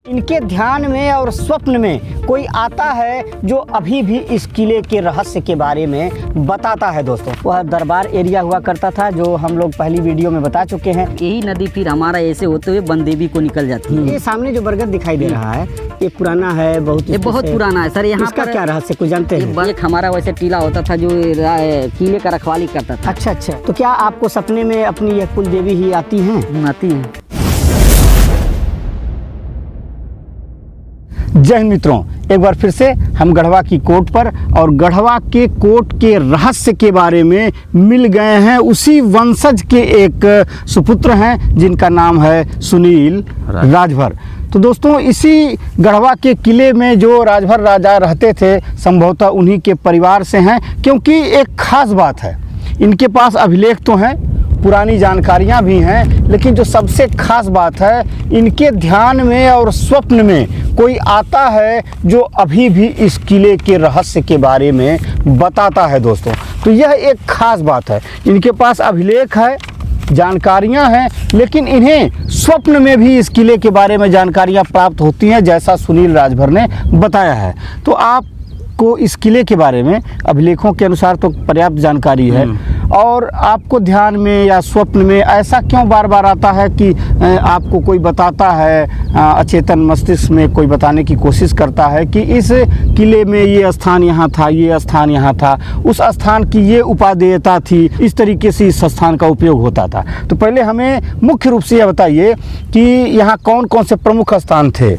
इनके ध्यान में और स्वप्न में कोई आता है जो अभी भी इस किले के रहस्य के बारे में बताता है। दोस्तों, वह दरबार एरिया हुआ करता था जो हम लोग पहली वीडियो में बता चुके हैं। यही नदी फिर हमारा ऐसे होते हुए बनदेवी को निकल जाती है। ये सामने जो बरगद दिखाई दे रहा है ये पुराना है, ये बहुत पुराना है सर। यहाँ इसका क्या रहस्य कुछ जानते हैं? एक हमारा वैसे टीला होता था जो किले का रखवाली करता था। अच्छा, तो क्या आपको सपने में अपनी यह कुल देवी ही आती हैं? आती है। जय हिंद मित्रों, एक बार फिर से हम गढ़वा की कोट पर और गढ़वा के कोट के रहस्य के बारे में मिल गए हैं। उसी वंशज के एक सुपुत्र हैं जिनका नाम है सुनील राजभर। तो दोस्तों, इसी गढ़वा के किले में जो राजभर राजा रहते थे संभवतः उन्हीं के परिवार से हैं, क्योंकि एक खास बात है, इनके पास अभिलेख तो हैं, पुरानी जानकारियां भी हैं, लेकिन जो सबसे खास बात है, इनके ध्यान में और स्वप्न में कोई आता है जो अभी भी इस किले के रहस्य के बारे में बताता है। दोस्तों, तो यह एक खास बात है। इनके पास अभिलेख है, जानकारियां हैं, लेकिन इन्हें स्वप्न में भी इस किले के बारे में जानकारियां प्राप्त होती हैं, जैसा सुनील राजभर ने बताया है। तो आपको इस किले के बारे में अभिलेखों के अनुसार तो पर्याप्त जानकारी है, और आपको ध्यान में या स्वप्न में ऐसा क्यों बार बार आता है कि आपको कोई बताता है, अचेतन मस्तिष्क में कोई बताने की कोशिश करता है कि इस किले में ये स्थान यहाँ था, ये स्थान यहाँ था, उस स्थान की ये उपादेयता थी, इस तरीके से इस स्थान का उपयोग होता था। तो पहले हमें मुख्य रूप से यह बताइए कि यहाँ कौन कौन से प्रमुख स्थान थे?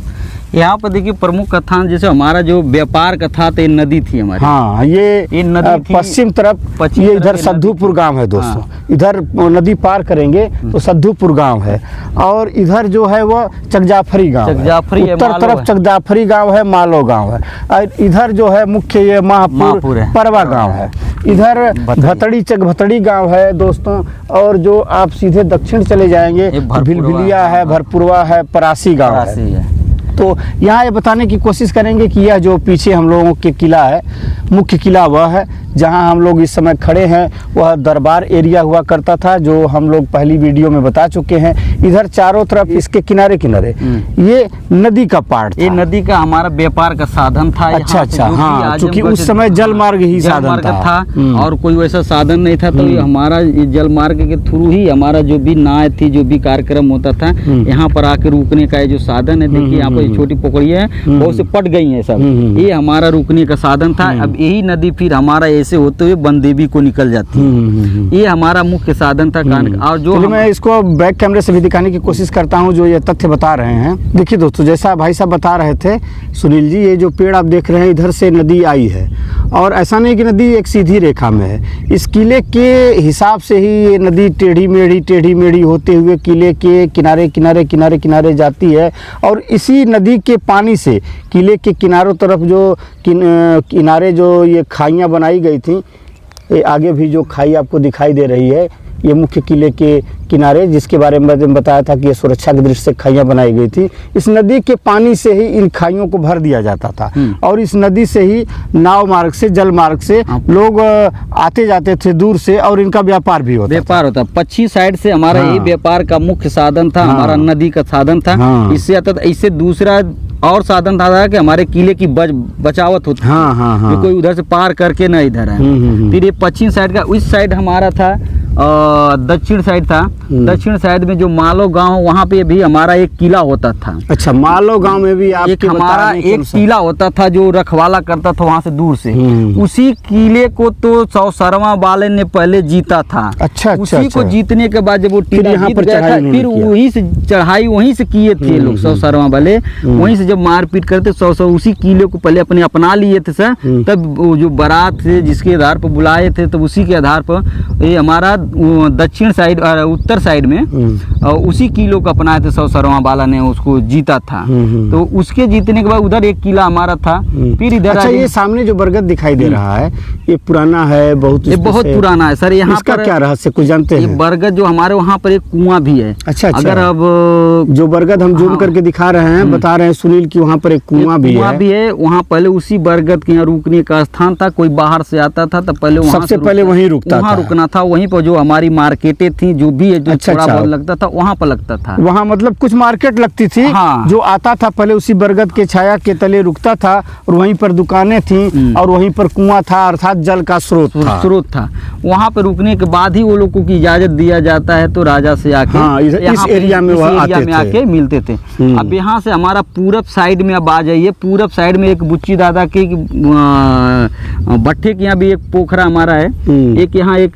यहाँ पर देखिए प्रमुख स्थान जैसे हमारा जो व्यापार का था तो ये नदी थी हमारी। हाँ, ये नदी पश्चिम तरफ, ये इधर सद्धूपुर गांव है दोस्तों। हाँ। इधर नदी पार करेंगे तो सद्धूपुर गांव है, और इधर जो है वो चकजाफरी गांव है। उत्तर तरफ चकजाफरी गांव है, मालो गांव है, और इधर जो है मुख्य ये महापुर परवा गांव है। इधर भतड़ी चकभतड़ी गांव है दोस्तों, और जो आप सीधे दक्षिण चले जाएंगे भिलभिलिया है, भरपुरवा है, परासी गांव है। तो यहाँ ये बताने की कोशिश करेंगे कि यह जो पीछे हम लोगों के किला है, मुख्य किला वह है जहाँ हम लोग इस समय खड़े हैं। वह दरबार एरिया हुआ करता था जो हम लोग पहली वीडियो में बता चुके हैं। इधर चारों तरफ इसके किनारे किनारे ये नदी का पार्ट था। ये नदी का हमारा व्यापार का साधन था। अच्छा, हाँ, क्योंकि उस समय जल मार्ग ही साधन था और कोई वैसा साधन नहीं था। तो हमारा जल मार्ग के थ्रू ही हमारा जो भी नाव थी, जो भी कार्यक्रम होता था, यहाँ पर आके रुकने का जो साधन है, देखिए यहाँ पर छोटी पोखरी है, बहुत से पट गई है सब, ये हमारा रुकने का साधन था। अब यही नदी फिर हमारा ऐसे होते हुए बनदेवी को निकल जाती है। ये हमारा मुख्य साधन था। और जो मैं इसको बैक कैमरे से भी दिखाने की कोशिश करता हूँ जो ये तथ्य बता रहे हैं। देखिए दोस्तों, जैसा भाई साहब बता रहे थे सुनील जी, ये जो पेड़ आप देख रहे हैं इधर से नदी आई है, और ऐसा नहीं कि नदी एक सीधी रेखा में है। इस किले के हिसाब से ही ये नदी टेढ़ी मेढ़ी होते हुए किले के किनारे जाती है, और इसी नदी के पानी से किले के किनारों तरफ जो किनारे जो ये खाइयाँ बनाई गई थी, ये आगे भी जो खाई आपको दिखाई दे रही है, ये मुख्य किले के किनारे, जिसके बारे में मैंने बताया था कि ये सुरक्षा की दृष्टि से खाइयाँ बनाई गई थी। इस नदी के पानी से ही इन खाइयों को भर दिया जाता था, और इस नदी से ही नाव मार्ग से, जल मार्ग से लोग आते जाते थे दूर से, और इनका व्यापार भी होता। पश्चिमी साइड से हमारा ये व्यापार का मुख्य साधन था। हमारा नदी का साधन था। इससे आता था, इससे दूसरा और साधन था कि हमारे किले की बचावत होती थी। कोई उधर से पार करके न इधर है। फिर ये पश्चिम साइड का, उस साइड हमारा था, दक्षिण साइड था। दक्षिण साइड में जो मालो गांव, वहाँ पे भी हमारा एक किला होता था। अच्छा, मालो गांव में भी एक हमारा एक किला होता था जो रखवाला करता था वहाँ से दूर से। उसी किले को तो सौसरवा वाले ने पहले जीता था। अच्छा, उसी को जीतने के बाद जब वो टीला जीत गया था, फिर वहीं से चढ़ाई वहीं से किए थे लोग, सौसरवा वाले वहीं से जब मारपीट करते उसी किले को पहले अपने अपना लिए थे सर। तब जो बारात थे जिसके आधार पर बुलाए थे, तब उसी के आधार पर ये हमारा दक्षिण साइड और उत्तर साइड में उसी किलो को अपनाए थे। सौसरवा वाला ने उसको जीता था। तो उसके जीतने के बाद उधर एक किला हमारा था। फिर इधर अच्छा, ये सामने जो बरगद दिखाई दे रहा है ये पुराना है, बहुत पुराना है सर। यहाँ पर क्या रहस्य कुछ जानते हैं? बरगद जो हमारे वहाँ पर एक कुआं भी है। अच्छा, अगर अब जो बरगद हम जूम करके दिखा रहे हैं, बता रहे हैं सुनील की वहाँ पर एक कुआं भी है। वहाँ पहले उसी बरगद के यहाँ रुकने का स्थान था। कोई बाहर से आता था तो पहले सबसे पहले वहीं रुकना था। वहीं पर जो हमारी मार्केटें थी, जो भी है, जो अच्छा, थोड़ा अच्छा। बहुत लगता था वहाँ पर लगता था। वहाँ मतलब कुछ मार्केट लगती थी। हाँ। जो आता था पहले उसी बरगद के छाया के तले रुकता था और वहीं पर दुकानें थी और वहीं पर कुआं था, अर्थात जल का स्रोत था। वहाँ पर रुकने के बाद ही वो लोगों को इजाजत दिया जाता है, तो राजा से आके हाँ, इस एरिया में आके मिलते थे। अब यहाँ से हमारा पूरब साइड में अब आ जाइए। पूरब साइड में एक बुच्ची दादा के भट्टे के यहाँ भी एक पोखरा हमारा है। एक यहाँ एक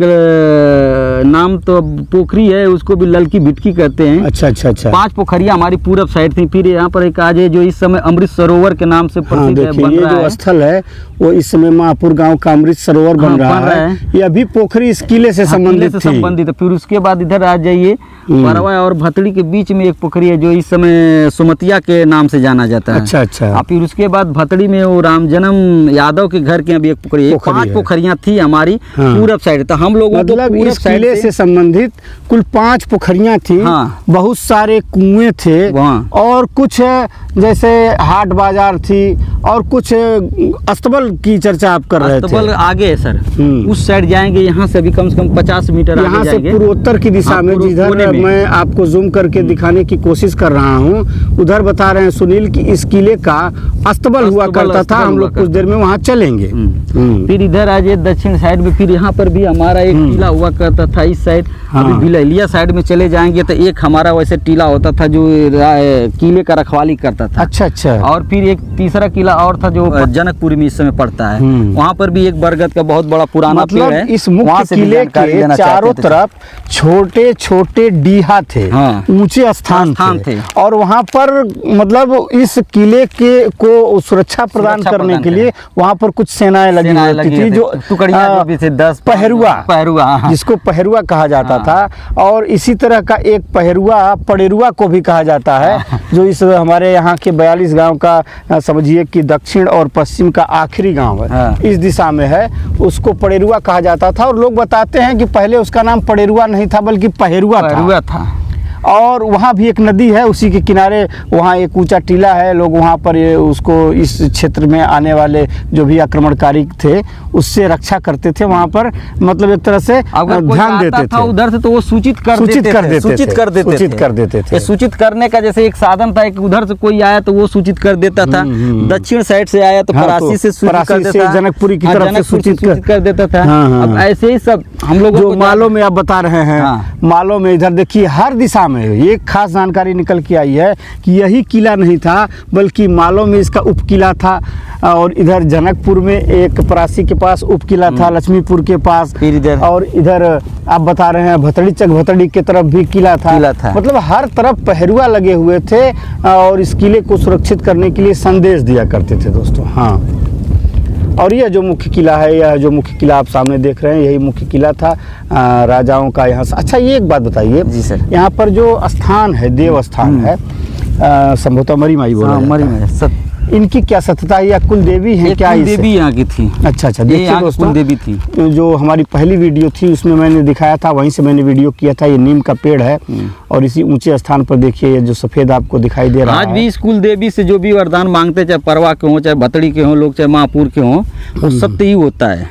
नाम तो पोखरी है, उसको भी ललकी भिटकी कहते हैं। अच्छा अच्छा अच्छा। 5 पोखरियाँ हमारी पूरब साइड थी। फिर यहाँ पर एक आज है जो इस समय अमृत सरोवर के नाम से प्रसिद्ध है, बन रहा है। जो स्थल है वो इस समय महापुर गांव का अमृत सरोवर बन रहा है। ये अभी पोखरी इस किले से संबंधित है। फिर उसके बाद इधर आ जाइए, परवा और भतड़ी के बीच में एक पोखरी है जो इस समय सुमतिया के नाम से जाना जाता है। अच्छा अच्छा। फिर उसके बाद भतड़ी में वो राम जन्म यादव के घर के अभी एक पोखरी है। 5 पोखरियाँ थी हमारी पूरब साइड। तो हम लोगों मतलब इस किले से संबंधित कुल 5 पोखरियाँ थी। हाँ। बहुत सारे कुएं थे और कुछ जैसे हाट बाजार थी और कुछ अस्तबल की चर्चा आप कर रहे थे। अस्तबल आगे है सर, उस साइड जाएंगे। यहाँ से अभी कम 50 मीटर यहाँ से पूर्वोत्तर की दिशा में, जिधर मैं आपको जूम करके दिखाने की कोशिश कर रहा हूँ, उधर बता रहे हैं सुनील कि इस किले का अस्तबल हुआ करता था। हम लोग कुछ देर में वहाँ चलेंगे। फिर इधर आ जाइए दक्षिण साइड में, फिर यहाँ पर भी हमारा एक टीला हुआ करता था इस साइड। अभी भिलैलिया साइड में चले जाएंगे तो एक हमारा वैसे टीला होता था जो किले का रखवाली करता था। अच्छा अच्छा। और फिर एक तीसरा किला और था जो जनकपुरी में इस समय पड़ता है। वहाँ पर भी एक बरगद का बहुत बड़ा पुराना पेड़ है। इस मुख्य किले के चारों तरफ छोटे छोटे डीहा थे, ऊंचे स्थान थे और वहाँ पर मतलब इस किले के को सुरक्षा प्रदान करने के लिए वहाँ पर कुछ सेनाएं लगी थी, जो टुकड़ियां भी थे 10 पहरुआ, जिसको पहरुआ कहा जाता था। और इसी तरह का एक पहरुआ पड़ेरुआ को भी कहा जाता है, जो इस हमारे यहाँ के 42 गांव का समझिए कि दक्षिण और पश्चिम का आखिरी गांव है, इस दिशा में है, उसको पड़ेरुआ कहा जाता था। और लोग बताते हैं कि पहले उसका नाम पड़ेरुआ नहीं था बल्कि पहरुआ था। और वहाँ भी एक नदी है, उसी के किनारे वहाँ एक ऊंचा टीला है। लोग वहाँ पर उसको इस क्षेत्र में आने वाले जो भी आक्रमणकारी थे उससे रक्षा करते थे। वहाँ पर मतलब एक तरह से ध्यान देते थे उधर से, तो वो सूचित कर देते थे। सूचित करने का जैसे एक साधन था, एक उधर से कोई आया तो वो सूचित कर देता था, दक्षिण साइड से आया तो परासी से जनकपुरी की तरफ से सूचित कर देता था। अब ऐसे ही सब हम लोग जो मालों में आप बता रहे हैं, मालों में इधर देखिए हर दिशा में एक खास जानकारी निकल के आई है कि यही किला नहीं था बल्कि मालों में इसका उपकिला था। और इधर जनकपुर में एक परासी के पास उपकिला था, लक्ष्मीपुर के पास, और इधर आप बता रहे हैं भतड़ी के तरफ भी किला था। मतलब हर तरफ पहरुआ लगे हुए थे और इस किले को सुरक्षित करने के लिए संदेश दिया करते थे दोस्तों। हाँ, और यह जो मुख्य किला है, यह जो मुख्य किला आप सामने देख रहे हैं, यही मुख्य किला था राजाओं का यहाँ से। अच्छा, ये एक बात बताइए जी सर, यहाँ पर जो स्थान है, देव स्थान है, संभवतः मरी माई बोला जाता है, इनकी क्या सत्यता है या कुल देवी है? क्या कुल देवी यहाँ की थी? अच्छा अच्छा। देखिए दोस्तों, कुल देवी थी। जो हमारी पहली वीडियो थी उसमें मैंने दिखाया था, वहीं से मैंने वीडियो किया था। ये नीम का पेड़ है और इसी ऊंचे स्थान पर देखिए ये जो सफेद आपको दिखाई दे रहा है। आज भी इस कुल देवी से जो भी वरदान मांगते, चाहे परवा के हों, चाहे भतड़ी के हों लोग, चाहे महापुर के हों, वो सत्य ही होता है।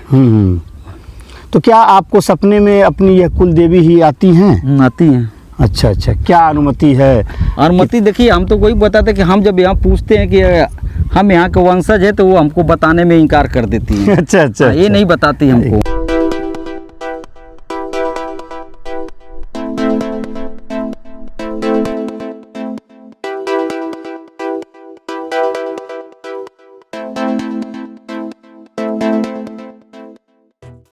तो क्या आपको सपने में अपनी यह कुल देवी ही आती हैं? आती हैं। अच्छा अच्छा। क्या अनुमति है? अनुमति देखिए, हम तो कोई बताते कि हम जब यहाँ पूछते हैं कि हम यहाँ के वंशज है तो वो हमको बताने में इनकार कर देती है। अच्छा अच्छा। ये नहीं बताती हमको।